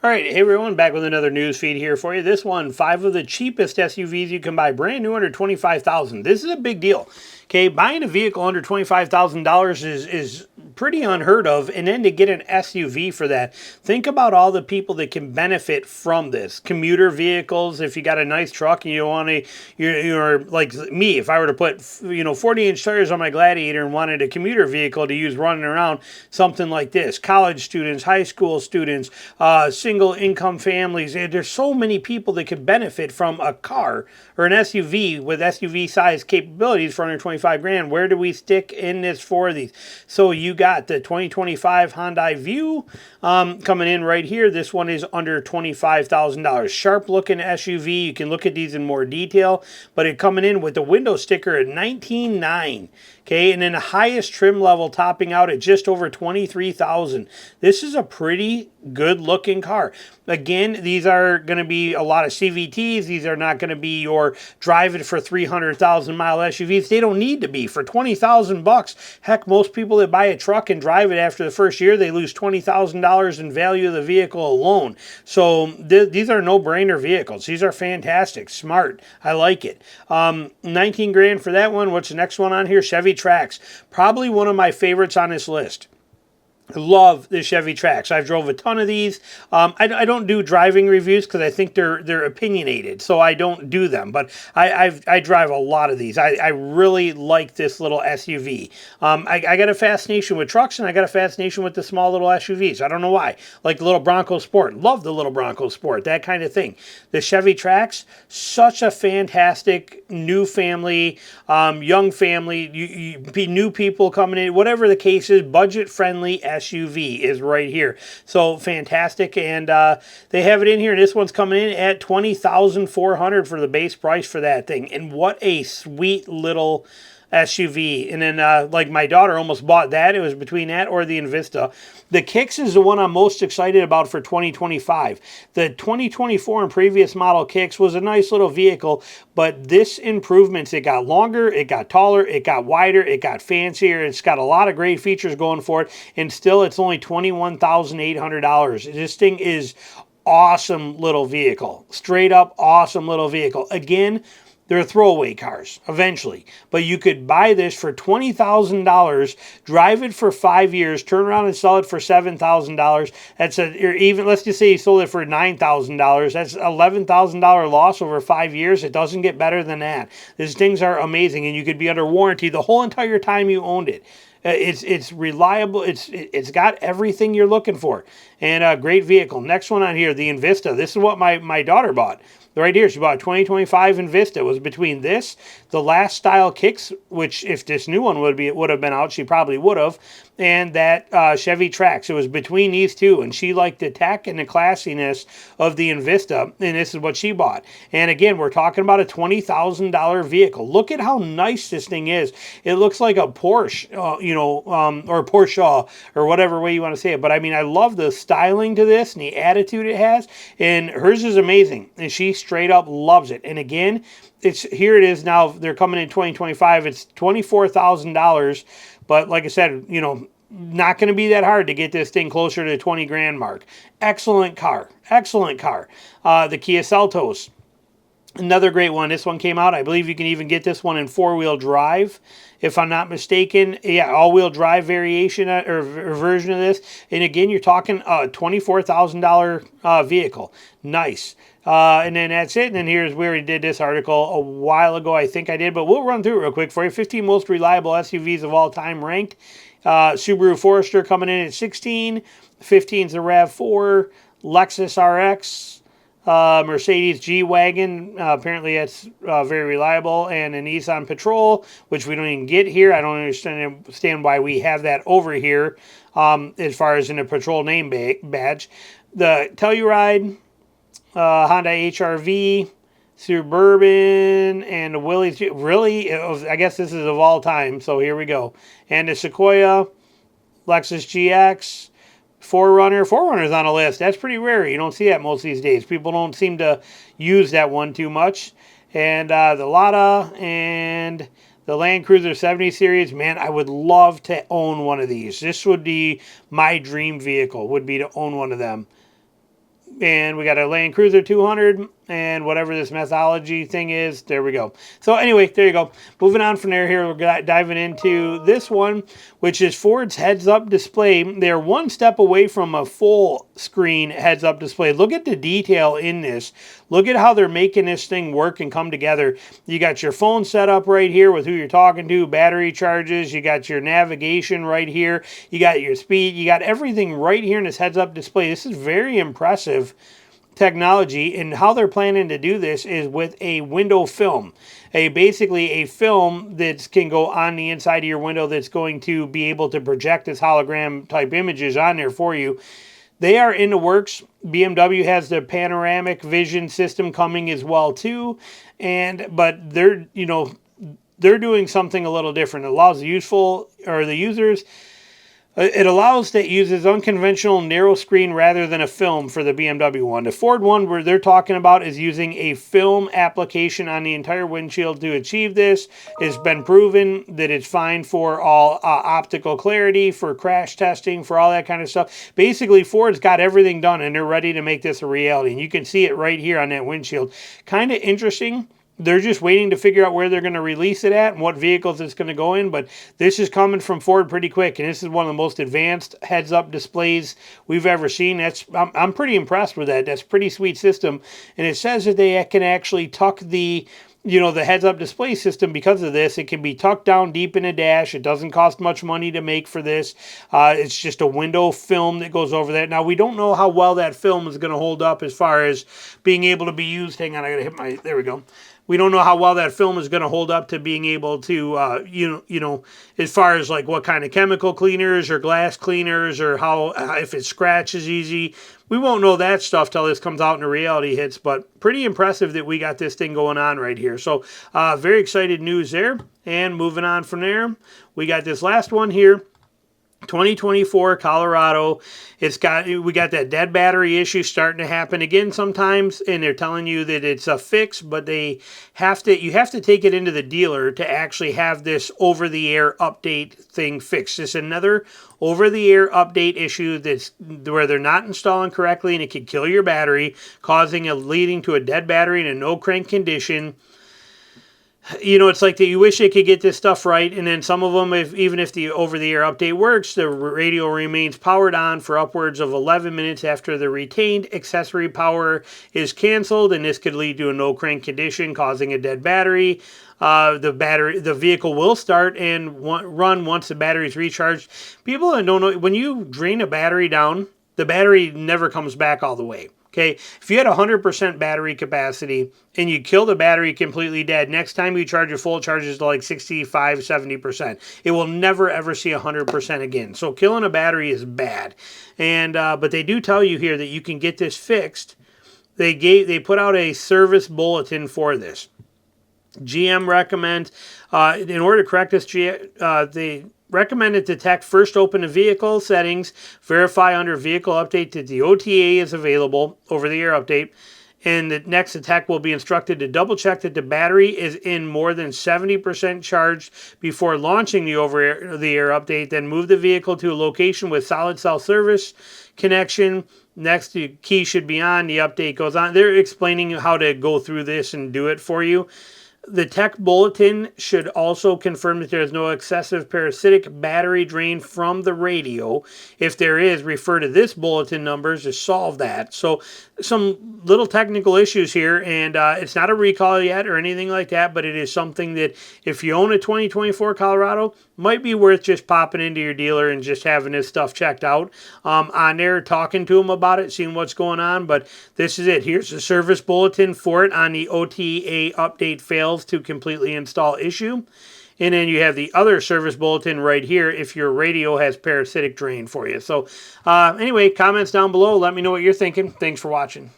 All right, hey everyone, back with another news feed here for you. This one, 5 of the cheapest SUVs you can buy brand new under $25,000. This is a big deal. Okay, buying a vehicle under $25,000 is pretty unheard of, and then to get an SUV for that, think about all the people that can benefit from this. Commuter vehicles, if you got a nice truck and you want to, you're like me, if I were to put 40-inch tires on my Gladiator and wanted a commuter vehicle to use running around, something like this. College students, high school students, single income families. There's so many people that could benefit from a car or an SUV with SUV size capabilities for under 25 grand. Where do we stick in this for these? So you got the 2025 Hyundai View coming in right here. This one is under $25,000. Sharp looking SUV. You can look at these in more detail, but it coming in with the window sticker at $19,900. Okay, and then the highest trim level topping out at just over $23,000. This is a pretty good looking car. Again, these are going to be a lot of CVTs. These are not going to be your drive it for 300,000 mile SUVs. They don't need to be. For 20,000 bucks, heck, most people that buy a truck and drive it after the first year, they lose $20,000 in value of the vehicle alone. So these are no-brainer vehicles. These are fantastic, smart. I like it. 19 grand for that one. What's the next one on here? Chevy Trax. Probably one of my favorites on this list. I love the Chevy Trax. I've drove a ton of these. I don't do driving reviews because I think they're opinionated, so I don't do them. But I drive a lot of these. I really like this little SUV. I got a fascination with trucks, and I got a fascination with the small little SUVs. I don't know why. Like the little Bronco Sport. Love the little Bronco Sport. That kind of thing. The Chevy Trax, such a fantastic new family, young family, new people coming in. Whatever the case is, budget friendly SUV is right here. So fantastic, and they have it in here. This one's coming in at $20,400 for the base price for that thing. And what a sweet little SUV. And then like my daughter almost bought that. It was between that or the Invista. The Kicks is the one I'm most excited about for 2025. The 2024 and previous model Kicks was a nice little vehicle, but this improvements, it got longer, it got taller, it got wider, it got fancier. It's got a lot of great features going for it, and still it's only $21,800. This thing is awesome little vehicle. Straight up awesome little vehicle. Again, they're throwaway cars eventually, but you could buy this for $20,000, drive it for 5 years, turn around and sell it for $7,000. That's even let's just say you sold it for $9,000. That's $11,000 loss over 5 years. It doesn't get better than that. These things are amazing, and you could be under warranty the whole entire time you owned it. It's reliable. It's got everything you're looking for, and a great vehicle. Next one on here, the Invista. This is what my daughter bought. Right here, she bought a 2025 Invista. It was between this, the last style Kicks, which if this new one would have been out, she probably would have, and that Chevy Trax. It was between these two, and she liked the tech and the classiness of the Invista, and this is what she bought. And again, we're talking about a $20,000 vehicle. Look at how nice this thing is. It looks like a Porsche, or Porsche, or whatever way you want to say it. But I mean, I love the styling to this and the attitude it has, and hers is amazing, and she straight up loves it. And again, here it is now. They're coming in 2025. It's $24,000, but like I said, not going to be that hard to get this thing closer to the 20 grand mark. Excellent car. Excellent car. The Kia Seltos. Another great one. This one came out. I believe you can even get this one in 4-wheel drive, if I'm not mistaken. Yeah, all-wheel drive variation or version of this. And again, you're talking a $24,000 vehicle. Nice. And then that's it. And then here's where we did this article a while ago. I think I did, but we'll run through it real quick for you. 15 most reliable SUVs of all time ranked. Subaru Forester coming in at 16. 15 is the RAV4. Lexus RX. Mercedes G-Wagon, apparently that's very reliable, and a Nissan Patrol, which we don't even get here. I don't understand why we have that over here as far as in a Patrol name badge. The Telluride, Honda HR-V, Suburban, and the Willys. Really, I guess this is of all time, so here we go. And the Sequoia, Lexus GX, Forerunner's on a list. That's pretty rare. You don't see that most these days. People don't seem to use that one too much. And the Lada and the Land Cruiser 70 series. Man, I would love to own one of these. This would be my dream vehicle, would be to own one of them. and we got a Land Cruiser 200 and whatever this methodology thing is. There we go. So anyway, there you go. Moving on from there, here we're diving into this one, which is Ford's heads-up display. They're one step away from a full screen heads-up display. Look at the detail in this. Look at how they're making this thing work and come together. You got your phone set up right here with who you're talking to, battery charges, you got your navigation right here, you got your speed, you got everything right here in this heads-up display. This is very impressive technology, and how they're planning to do this is with a window film. Basically a film that can go on the inside of your window that's going to be able to project this hologram type images on there for you. They are in the works. BMW has the panoramic vision system coming as well too, but they're doing something a little different. It allows the users. It allows that uses unconventional narrow screen rather than a film for the BMW one. The Ford one, where they're talking about, is using a film application on the entire windshield to achieve this. It's been proven that it's fine for all optical clarity, for crash testing, for all that kind of stuff. Basically, Ford's got everything done, and they're ready to make this a reality. And you can see it right here on that windshield. Kind of interesting. They're just waiting to figure out where they're going to release it at and what vehicles it's going to go in, but this is coming from Ford pretty quick, and this is one of the most advanced heads-up displays we've ever seen. I'm pretty impressed with that. That's a pretty sweet system, and it says that they can actually tuck the heads-up display system because of this. It can be tucked down deep in a dash. It doesn't cost much money to make for this. It's just a window film that goes over that. Now, we don't know how well that film is going to hold up as far as being able to be used. Hang on, I got to hit there we go. We don't know how well that film is going to hold up to being able to, as far as like what kind of chemical cleaners or glass cleaners or how, if it scratches easy. We won't know that stuff till this comes out and the reality hits, but pretty impressive that we got this thing going on right here. So very excited news there. And moving on from there, we got this last one here. 2024 Colorado. We got that dead battery issue starting to happen again sometimes, and they're telling you that it's a fix, but you have to take it into the dealer to actually have this over-the-air update thing fixed. It's another over-the-air update issue that's where they're not installing correctly, and it could kill your battery, leading to a dead battery in a no crank condition. It's like that you wish they could get this stuff right, and then some of them, even if the over-the-air update works, the radio remains powered on for upwards of 11 minutes after the retained accessory power is canceled, and this could lead to a no-crank condition, causing a dead battery. The vehicle will start and run once the battery is recharged. People that don't know, when you drain a battery down, the battery never comes back all the way. Okay, if you had 100% battery capacity and you kill the battery completely dead, next time you charge your full charges to like 65, 70%. It will never ever see 100% again. So killing a battery is bad. And but they do tell you here that you can get this fixed. They put out a service bulletin for this. GM recommends, in order to correct this, they recommended to tech first open the vehicle settings, verify under vehicle update that the OTA is available, over-the-air update, and the next the tech will be instructed to double check that the battery is in more than 70% charged before launching the over-the-air update, then move the vehicle to a location with solid cell service connection. Next, the key should be on, the update goes on. They're explaining how to go through this and do it for you. The tech bulletin should also confirm that there is no excessive parasitic battery drain from the radio. If there is, refer to this bulletin numbers to solve that. So some little technical issues here, and it's not a recall yet or anything like that, but it is something that if you own a 2024 Colorado, might be worth just popping into your dealer and just having this stuff checked out on there, talking to them about it, seeing what's going on. But this is it. Here's the service bulletin for it on the OTA update fails to completely install issue. And then you have the other service bulletin right here if your radio has parasitic drain for you. So anyway, comments down below. Let me know what you're thinking. Thanks for watching.